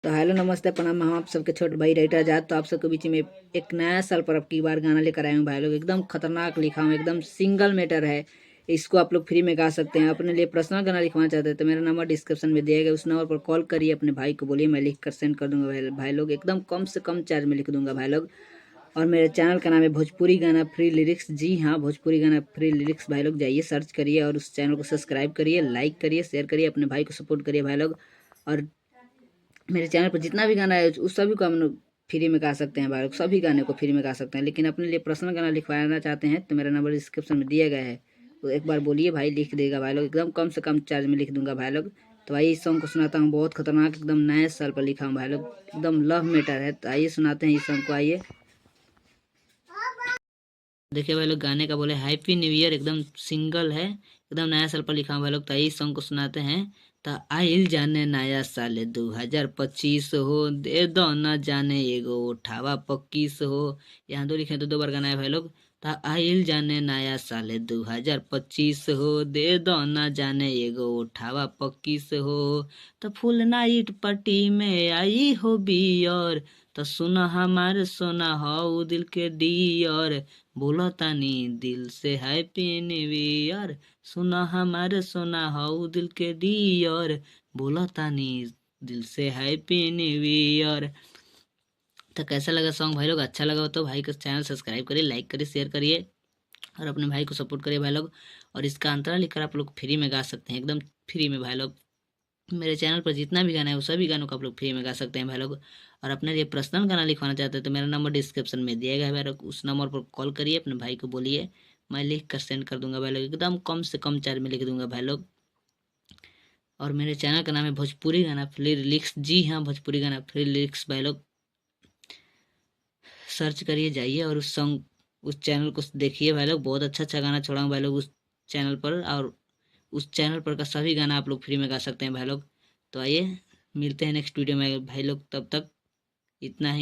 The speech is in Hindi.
तो हेलो नमस्ते प्रणाम, हम आप सबके छोटे भाई राइटर आजाद। तो आप सबके बीच में एक नया साल पर अब की बार गाना लेकर आए हूँ भाई लोग। एकदम खतरनाक लिखा हूँ, एकदम सिंगल मैटर है। इसको आप लोग फ्री में गा सकते हैं। अपने लिए पर्सनल गाना लिखवाना चाहते हैं तो मेरा नंबर डिस्क्रिप्शन में दिया गया, उस नंबर पर कॉल करिए, अपने भाई को बोलिए, मैं लिख कर सेंड कर दूंगा भाई लोग। एकदम कम से कम चार्ज में लिख दूंगा भाई लोग। और मेरे चैनल का नाम है भोजपुरी गाना फ्री लिरिक्स। जी हाँ, भोजपुरी गाना फ्री लिरिक्स भाई लोग। जाइए सर्च करिए और उस चैनल को सब्सक्राइब करिए, लाइक करिए, शेयर करिए, अपने भाई को सपोर्ट करिए भाई लोग। और मेरे चैनल पर जितना भी गाना है उस सभी को हम लोग फ्री में गा सकते हैं भाई लोग। सभी गाने को फ्री में गा सकते हैं, लेकिन अपने लिए पर्सनल गाना लिखवाना चाहते हैं तो मेरा नंबर डिस्क्रिप्शन में दिया गया है, तो एक बार बोलिए, भाई लिख देगा भाई लोग। एकदम कम से कम चार्ज में लिख दूंगा भाई लोग। तो आइए इस सॉन्ग को सुनाता हूँ, बहुत खतरनाक, एकदम नए साल पर लिखा हूँ भाई लोग। एकदम लव मैटर है। तो आइए सुनाते हैं इस सॉन्ग को। आइए देखिए भाई लोग, गाने का बोले हैप्पी न्यू ईयर, एकदम सिंगल है, एकदम नया साल पर लिखा हूँ भाई लोग। तो आइए इस सॉन्ग को सुनाते हैं। तो आइल जाने नया साल 2025 हो, दे दो न जाने एगो उठावा 25 हो। यहाँ दो लिखे तो दो बार गाना है भाई लोग। तो आइल जाने नया साल 2025 हो, दे दो न जाने एगो उठावा 25 हो। तो फुल नाइट पार्टी में आई हो बियर, तो सुना हमारे सोना हो दिल के डियर, बोलो तानी दिल से हैप्पी न्यू ईयर, सुना हमारे सोना हो दिल के डियर, बोलो तानी दिल से हैप्पी न्यू ईयर। तो कैसा लगा सॉन्ग भाई लोग? अच्छा लगा हो तो भाई का चैनल सब्सक्राइब करिए, लाइक करिए, शेयर करिए और अपने भाई को सपोर्ट करिए भाई लोग। और इसका अंतरा लिखकर आप लोग फ्री में गा सकते हैं, एकदम फ्री में भाई लोग। मेरे चैनल पर जितना भी गाना है वो सभी गानों को आप लोग फ्री में गा सकते हैं भाई लोग। और अपने लिए पर्सनल गाना लिखवाना चाहते हैं तो मेरा नंबर डिस्क्रिप्शन में दिया गया है भाई लोग, उस नंबर पर कॉल करिए, अपने भाई को बोलिए, मैं लिख कर सेंड कर दूंगा भाई लोग। एकदम कम से कम चार्ज में लिख दूंगा भाई लोग। और मेरे चैनल का नाम है भोजपुरी गाना फ्री लिरिक्स। जी हाँ, भोजपुरी गाना फ्री लिरिक्स भाई लोग। सर्च करिए, जाइए और उस सॉन्ग, उस चैनल को देखिए भाई लोग। बहुत अच्छा अच्छा गाना छोड़ा हूँ भाई लोग उस चैनल पर, और उस चैनल पर का सभी गाना आप लोग फ्री में गा सकते हैं भाई लोग। तो आइए मिलते हैं नेक्स्ट वीडियो में भाई लोग, तब तक इतना ही।